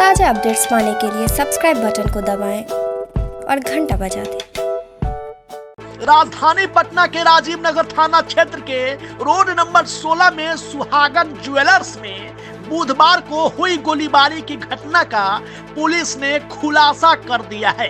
ताज़ा अपडेट्स पाने के लिए सब्सक्राइब बटन को दबाएं और घंटा बजा दें। राजधानी पटना के राजीव नगर थाना क्षेत्र के रोड नंबर 16 में सुहागन ज्वेलर्स में बुधवार को हुई गोलीबारी की घटना का पुलिस ने खुलासा कर दिया है।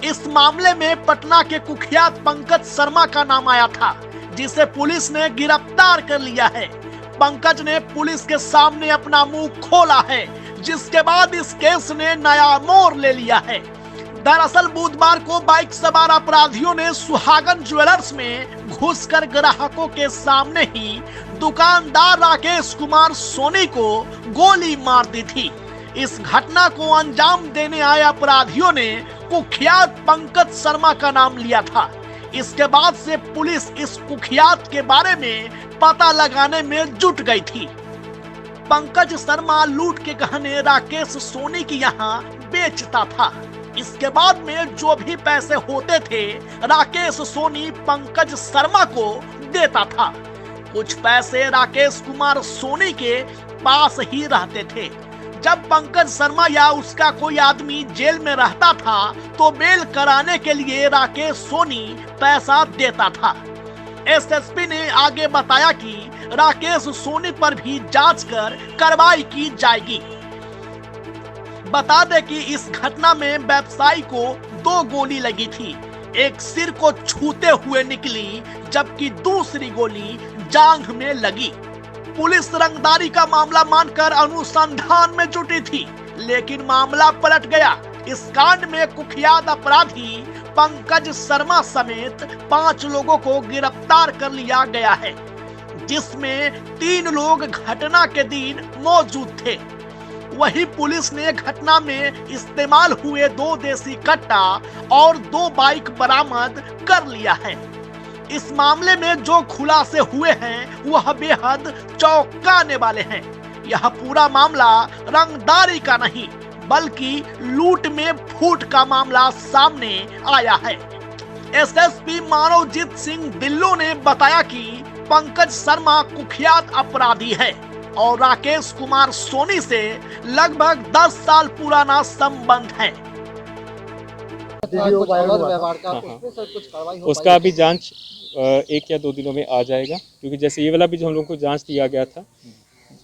इस मामले में पटना के कुख्यात पंकज शर्मा का नाम आया था, जिसे पुलिस ने गिरफ्तार कर लिया है। पंकज ने पुलिस के सामने अपना मुंह खोला है, जिसके बाद इस केस ने नया मोड़ ले लिया है। दरअसल बुधवार को बाइक सवार अपराधियों ने सुहागन ज्वेलर्स में घुसकर ग्राहकों के सामने ही दुकानदार राकेश कुमार सोनी को गोली मार दी थी। इस घटना को अंजाम देने आए अपराधियों ने कुख्यात पंकज शर्मा का नाम लिया था। इसके बाद से पुलिस इस कुख्यात के बारे में पता लगाने में जुट गई थी। पंकज शर्मा लूट के गहने राकेश सोनी की यहाँ बेचता था। इसके बाद में जो भी पैसे होते थे राकेश सोनी पंकज शर्मा को देता था। कुछ पैसे राकेश कुमार सोनी के पास ही रहते थे। जब पंकज शर्मा या उसका कोई आदमी जेल में रहता था तो बेल कराने के लिए राकेश सोनी पैसा देता था। एसएसपी ने आगे बताया कि राकेश सोनी पर भी जांच कर कार्रवाई की जाएगी। बता दें कि इस घटना में व्यवसायी को 2 गोली लगी थी। एक सिर को छूते हुए निकली, जबकि दूसरी गोली जांघ में लगी। पुलिस रंगदारी का मामला मानकर अनुसंधान में जुटी थी, लेकिन मामला पलट गया। इस कांड में कुख्यात अपराधी पंकज शर्मा समेत 5 लोगों को गिरफ्तार कर लिया गया है, जिसमें 3 लोग घटना के दिन मौजूद थे। वही पुलिस ने घटना में इस्तेमाल हुए 2 देसी कट्टा और 2 बाइक बरामद कर लिया है। इस मामले में जो खुलासे हुए हैं वह बेहद चौंकाने वाले हैं। यह पूरा मामला रंगदारी का नहीं बल्कि लूट में फूट का मामला सामने आया है। एसएसपी मानवजीत सिंह दिल्लो ने बताया कि पंकज शर्मा कुख्यात अपराधी है और राकेश कुमार सोनी से लगभग 10 साल पुराना संबंध है। उसका अभी जांच 1 या 2 दिनों में आ जाएगा, क्योंकि जैसे ये वाला भी जो हम लोग को जांच दिया गया था,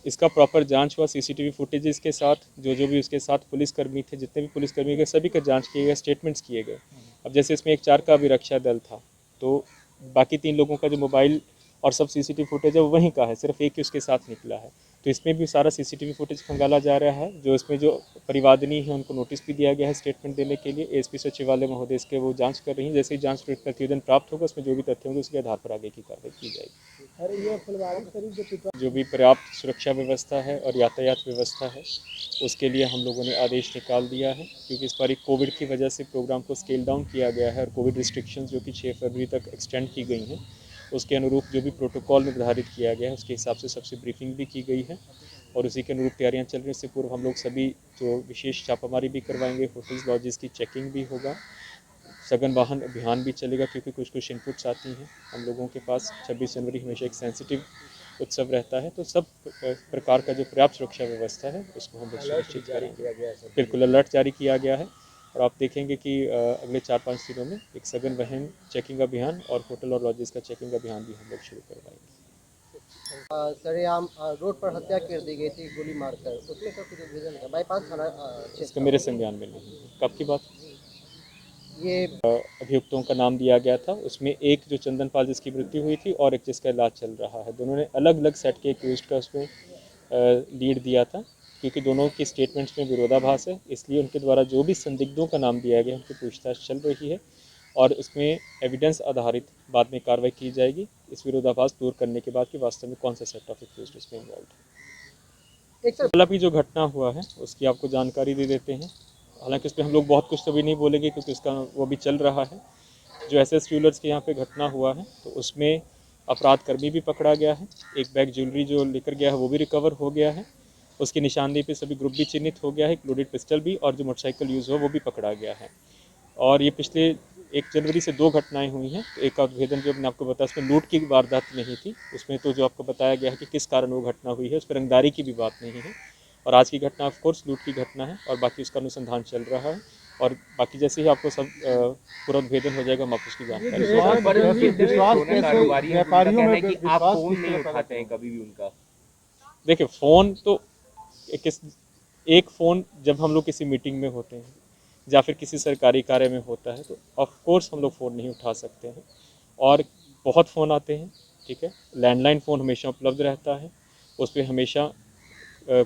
इसका प्रॉपर जांच हुआ। सीसीटीवी फुटेजेस के साथ जो भी उसके साथ पुलिसकर्मी थे, जितने भी पुलिसकर्मी गए सभी का जांच किए गए, स्टेटमेंट्स किए गए। अब जैसे इसमें एक 4 का अभिरक्षा दल था, तो बाकी 3 लोगों का जो मोबाइल और सब सीसीटीवी फुटेज है वो वहीं का है, सिर्फ एक ही उसके साथ निकला है। तो इसमें भी सारा सीसीटीवी फुटेज खंगाला जा रहा है। जो इसमें जो परिवादिनी है उनको नोटिस भी दिया गया है स्टेटमेंट देने के लिए। एसपी सचिवालय महोदय इसके वो जांच कर रही हैं। जैसे ही जांच प्रतिवेदन प्राप्त होगा उसमें जो भी तथ्य होंगे उसके आधार पर आगे की कार्रवाई की जाएगी। जो भी पर्याप्त सुरक्षा व्यवस्था है और यातायात व्यवस्था है उसके लिए हम लोगों ने आदेश निकाल दिया है, क्योंकि इस बार कोविड की वजह से प्रोग्राम को स्केल डाउन किया गया है और कोविड रिस्ट्रिक्शंस जो कि 6 फरवरी तक एक्सटेंड की गई हैं उसके अनुरूप जो भी प्रोटोकॉल निर्धारित किया गया है उसके हिसाब से सबसे ब्रीफिंग भी की गई है और उसी के अनुरूप तैयारियां चल रही हैं। इससे पूर्व हम लोग सभी जो विशेष छापामारी भी करवाएंगे, होटल्स लॉजेस की चेकिंग भी होगा, सघन वाहन अभियान भी चलेगा, क्योंकि कुछ इनपुट्स आती हैं हम लोगों के पास। 26 जनवरी हमेशा एक सेंसिटिव उत्सव रहता है, तो सब प्रकार का जो पर्याप्त सुरक्षा व्यवस्था है उसको हम लोग सुनिश्चित करेंगे। बिल्कुल अलर्ट जारी किया गया है और आप देखेंगे कि अगले 4-5 दिनों में एक सघन वाहन चेकिंग अभियान और होटल और लॉजेस का चेकिंग अभियान भी हम लोग शुरू करवाएंगे। सरेआम रोड पर हत्या कर दी गई थी गोली मारकर, उसमें सब कुछ उद्भेदन का बाईपास थाना इसका मेरे संज्ञान में नहीं है। कब की बात? ये अभियुक्तों का नाम दिया गया था, उसमें एक जो चंदनपाल जिसकी मृत्यु हुई थी और एक जिसका इलाज चल रहा है। दोनों ने अलग अलग सेट के एक्यूज्ड का उसमें लीड दिया था, क्योंकि दोनों की स्टेटमेंट्स में विरोधाभास है, इसलिए उनके द्वारा जो भी संदिग्धों का नाम दिया गया उनकी पूछताछ चल रही है और इसमें एविडेंस आधारित बाद में कार्रवाई की जाएगी इस विरोधाभास दूर करने के बाद कि वास्तव में कौन सा सेट ऑफ एक्यूज्ड इसमें इन्वॉल्व है। एक अभी जो घटना हुआ है उसकी आपको जानकारी दे देते हैं। हालांकि उसमें हम लोग बहुत कुछ तो भी नहीं बोलेंगे क्योंकि उसका वो भी चल रहा है। जो एसएस ज्वेलर्स के यहाँ पे घटना हुआ है तो उसमें अपराध कर्मी भी पकड़ा गया है। एक बैग ज्वेलरी जो लेकर गया है वो भी रिकवर हो गया है। उसकी निशानदेही पे सभी ग्रुप भी चिन्हित हो गया है। एक लोडेड पिस्टल भी और जो मोटरसाइकिल यूज़ हुआ वो भी पकड़ा गया है। और ये पिछले 1 जनवरी से 2 घटनाएं हुई हैं। तो एक उद्भेदन जो मैंने आपको बताया उसमें लूट की वारदात नहीं थी, उसमें तो जो आपको बताया गया है कि किस कारण वो घटना हुई है उस पर रंगदारी की भी बात नहीं है। और आज की घटना ऑफ कोर्स लूट की घटना है और बाकी उसका अनुसंधान चल रहा है और बाकी जैसे ही आपको सब पूरा उद्भेदन हो जाएगा हम आपको उसकी जानकारी व्यापारियों में कि आप फोन नहीं उठाते हैं कभी भी उनका। देखिए फ़ोन तो एक फ़ोन जब हम लोग किसी मीटिंग में होते हैं या फिर किसी सरकारी कार्य में होता है तो ऑफ कोर्स हम लोग फ़ोन नहीं उठा सकते हैं और बहुत फ़ोन आते हैं, ठीक है। लैंडलाइन फ़ोन हमेशा उपलब्ध रहता है, उस पर हमेशा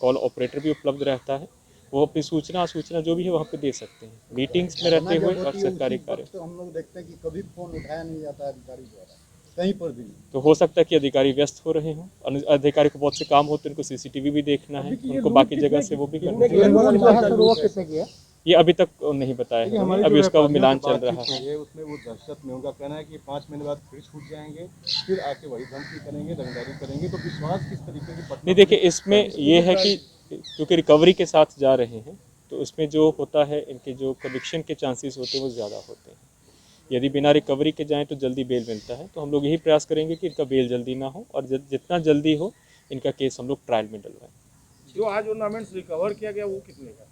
कॉल ऑपरेटर भी उपलब्ध रहता है, वो अपनी सूचना जो भी है वहाँ पे दे सकते हैं मीटिंग्स में रहते हुए और सरकारी कार्य। तो हम लोग देखते हैं कि कभी फोन उठाया नहीं जाता है अधिकारी द्वारा कहीं पर भी। तो हो सकता है कि अधिकारी व्यस्त हो रहे हों, अधिकारी को बहुत से काम होते हैं, उनको सीसीटीवी भी देखना है, उनको बाकी जगह से वो भी करना है। ये अभी तक नहीं बताया है, अभी उसका मिलान चल रहा है। उसमें वो दहशत में उनका कहना है कि 5 महीने बाद फिर छूट जाएंगे, फिर आके वही धमकी करेंगे, रंगदारी करेंगे। तो विश्वास किस तरीके की नहीं देखिए इसमें ये है कि क्योंकि रिकवरी के साथ जा रहे हैं तो उसमें जो होता है इनके जो कन्विक्शन के चांसेस होते हैं वो ज़्यादा होते हैं। यदि बिना रिकवरी के जाएं तो जल्दी बेल मिलता है, तो हम लोग यही प्रयास करेंगे कि इनका बेल जल्दी ना हो और जितना जल्दी हो इनका केस हम लोग ट्रायल में डलवाएं। जो आज ऑर्नामेंट्स रिकवर किया गया वो कितने का?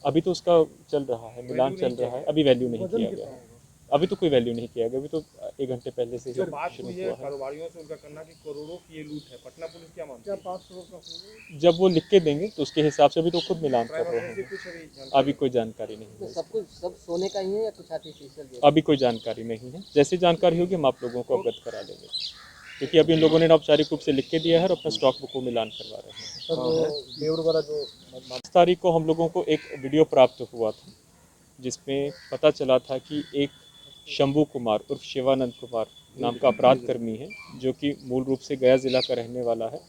अभी तो उसका चल रहा है, मिलान चल रहा है, अभी वैल्यू नहीं किया गया है, अभी तो कोई वैल्यू नहीं किया गया, अभी तो 1 घंटे पहले से ही शुरू हुआ है। कारोबारियों से उनका कहना कि करोड़ों की ये लूट है, पटना पुलिस क्या मानती है? 5 करोड़ का जब वो लिख के देंगे तो उसके हिसाब से अभी तो खुद मिलान कर रहे हैं, अभी कोई जानकारी नहीं है। सब सोने का ही है या कुछ आर्टिफिशियल? अभी कोई जानकारी नहीं है, जैसे जानकारी होगी हम आप लोगों को अवगत करा देंगे, क्योंकि अभी इन लोगों ने औपचारिक रूप से लिख के दिया है और अपना स्टॉक बुक को मिलान करवा रहे हैं। 10 तारीख को हम लोगों को एक वीडियो प्राप्त हुआ था जिसमें पता चला था कि एक शंभू कुमार उर्फ शिवानंद कुमार नाम का अपराध कर्मी है जो कि मूल रूप से गया ज़िला का रहने वाला है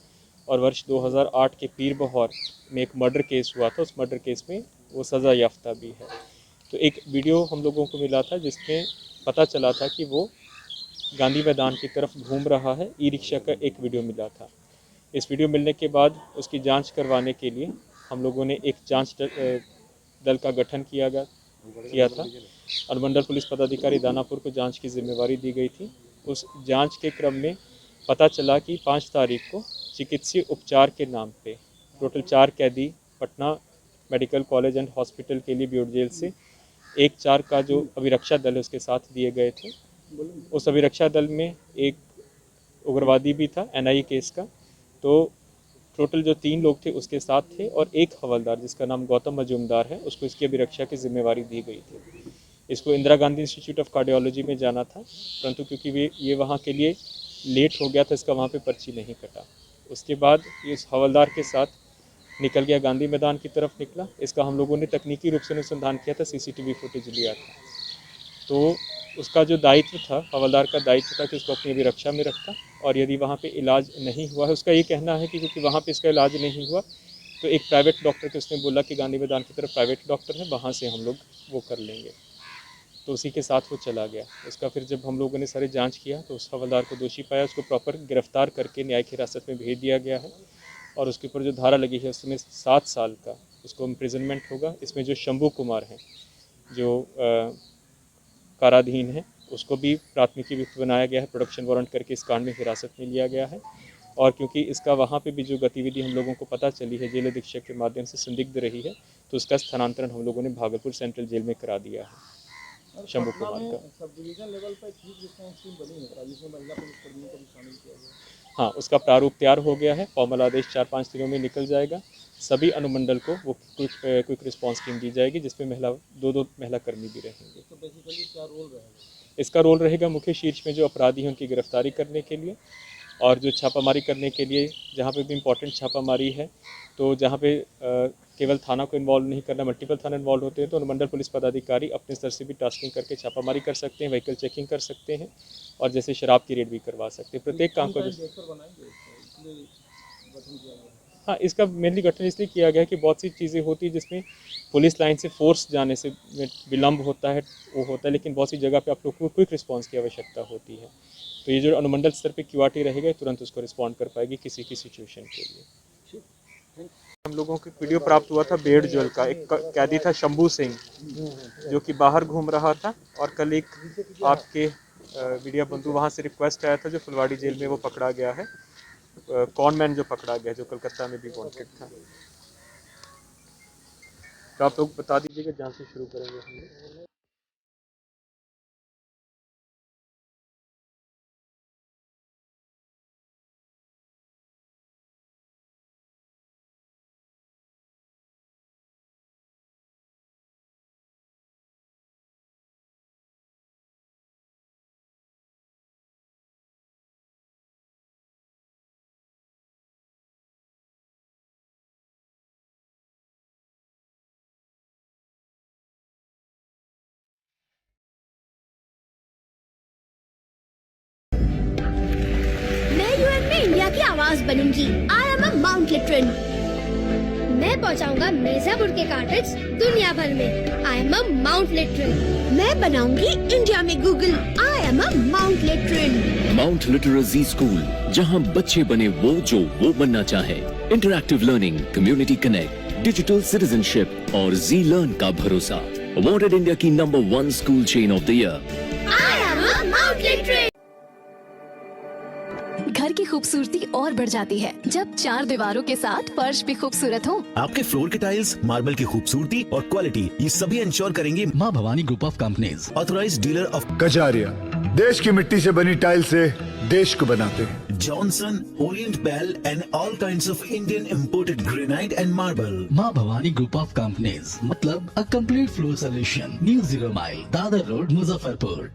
और वर्ष 2008 के पीर बहौर में एक मर्डर केस हुआ था, उस मर्डर केस में वो सज़ा याफ्ता भी है। तो एक वीडियो हम लोगों को मिला था जिसमें पता चला था कि वो गांधी मैदान की तरफ घूम रहा है, ई रिक्शा का एक वीडियो मिला था। इस वीडियो मिलने के बाद उसकी जांच करवाने के लिए हम लोगों ने एक जांच दल का गठन किया था। अनुमंडल पुलिस पदाधिकारी दानापुर को जांच की जिम्मेवारी दी गई थी। उस जांच के क्रम में पता चला कि 5 तारीख को चिकित्सीय उपचार के नाम पे टोटल 4 कैदी Patna medical college and hospital के लिए ब्यूट जेल से 1-4 का जो अभिरक्षा दल है उसके साथ दिए गए थे। उस अभिरक्षा दल में एक उग्रवादी भी था NIA केस का, तो टोटल जो 3 लोग थे उसके साथ थे और एक हवलदार जिसका नाम गौतम मजूमदार है उसको इसकी अभिरक्षा की जिम्मेवारी दी गई थी। इसको Indira Gandhi institute of cardiology में जाना था, परंतु क्योंकि ये वहाँ के लिए लेट हो गया था इसका वहाँ पे पर्ची नहीं कटा। उसके बाद ये इस हवलदार के साथ निकल गया, गांधी मैदान की तरफ निकला। इसका हम लोगों ने तकनीकी रूप से अनुसंधान किया था, CCTV फुटेज लिया था। तो उसका जो दायित्व था, हवलदार का दायित्व था कि उसको अपनी अभिरक्षा में रखता और यदि वहाँ पे इलाज नहीं हुआ है, उसका ये कहना है कि क्योंकि वहाँ पे इसका इलाज नहीं हुआ तो एक प्राइवेट डॉक्टर के उसने बोला कि गांधी मैदान की तरफ प्राइवेट डॉक्टर है, वहाँ से हम लोग वो कर लेंगे। तो उसी के साथ वो चला गया। उसका फिर जब हम लोगों ने सारी जांच किया तो उस हवलदार को दोषी पाया, उसको प्रॉपर गिरफ्तार करके न्यायिक हिरासत में भेज दिया गया है और उसके ऊपर जो धारा लगी है उसमें 7 साल का उसको इम्प्रिजनमेंट होगा। इसमें जो शंभू कुमार हैं जो काराधीन है उसको भी प्राथमिकी युक्त बनाया गया है, प्रोडक्शन वारंट करके इस कांड में हिरासत में लिया गया है। और क्योंकि इसका वहाँ पे भी जो गतिविधि हम लोगों को पता चली है जेल अधीक्षक के माध्यम से संदिग्ध रही है, तो उसका स्थानांतरण हम लोगों ने भागलपुर सेंट्रल जेल में करा दिया है शंभू कुमार का। सब डिवीजन लेवल पर ठीक रिस्पांस टीम बनी है जिसमें महिला पुलिसकर्मियों को भी शामिल किया गया। हाँ, उसका प्रारूप तैयार हो गया है, फॉर्मल आदेश 4-5 दिनों में निकल जाएगा। सभी अनुमंडल को वो क्विक रिस्पांस टीम दी जाएगी जिसमें 2 महिला कर्मी भी रहेंगे। तो बेसिकली क्या रोल रहेगा? इसका रोल रहेगा मुख्य शीर्ष में जो अपराधी हैं उनकी गिरफ्तारी करने के लिए और जो छापामारी करने के लिए जहाँ पे भी इम्पोर्टेंट छापामारी है, तो जहाँ पे केवल थाना को इन्वॉल्व नहीं करना, मल्टीपल थाना इन्वॉल्व होते हैं, तो अनुमंडल पुलिस पदाधिकारी अपने स्तर से भी टास्किंग करके छापामारी कर सकते हैं, व्हीकल चेकिंग कर सकते हैं और जैसे शराब की रेड भी करवा सकते हैं। प्रत्येक काम को हाँ, इसका मेनली गठन इसलिए किया गया है कि बहुत सी चीज़ें होती हैं जिसमें पुलिस लाइन से फोर्स जाने से विलम्ब होता है, वो होता है, लेकिन बहुत सी जगह पे आप लोग को क्विक रिस्पांस की आवश्यकता होती है। तो ये जो अनुमंडल स्तर पे QRT रहेगा तुरंत उसको रिस्पॉन्ड कर पाएगी किसी की सिचुएशन के लिए। हम लोगों को वीडियो प्राप्त हुआ था बेड़ ज्वेल का, एक कैदी था शंभू सिंह जो कि बाहर घूम रहा था और कल एक आपके मीडिया बंधु वहाँ से रिक्वेस्ट आया था जो फुलवाड़ी जेल में वो पकड़ा गया है, कॉन मैन जो पकड़ा गया जो कलकत्ता में भी वांटेड था। तो आप लोग बता दीजिएगा जहाँ से शुरू करेंगे हम लोग। मैं यूएन में इंडिया की आवाज बनूंगी। आई एम अ माउंट लिटरन। मैं पहुंचाऊंगा मिर्जापुर के कार्टेज दुनिया भर में। I am a Mount Literan. मैं बनाऊंगी इंडिया में Google. I am a Mount Literan. Mount Litera Zee school, जहां बच्चे बने जो वो बनना चाहे। Interactive learning, community connect, digital citizenship और जी लर्न का भरोसा। अवॉर्डेड इंडिया की number 1 school chain of the year. I am a Mount Literan. घर की खूबसूरती और बढ़ जाती है जब 4 दीवारों के साथ फर्श भी खूबसूरत हो। आपके फ्लोर के टाइल्स, मार्बल की खूबसूरती और क्वालिटी, ये सभी इंश्योर करेंगे माँ Bhavani group of companies, authorised dealer of Kajaria. देश की मिट्टी से बनी टाइल से देश को बनाते हैं। Johnson, Orient Bell and all kinds of Indian imported granite and marble. माँ भवानी ग्रुप ऑफ कंपनीज, मतलब a complete floor solution. New 0 mile, Dadar road, Muzaffarpur.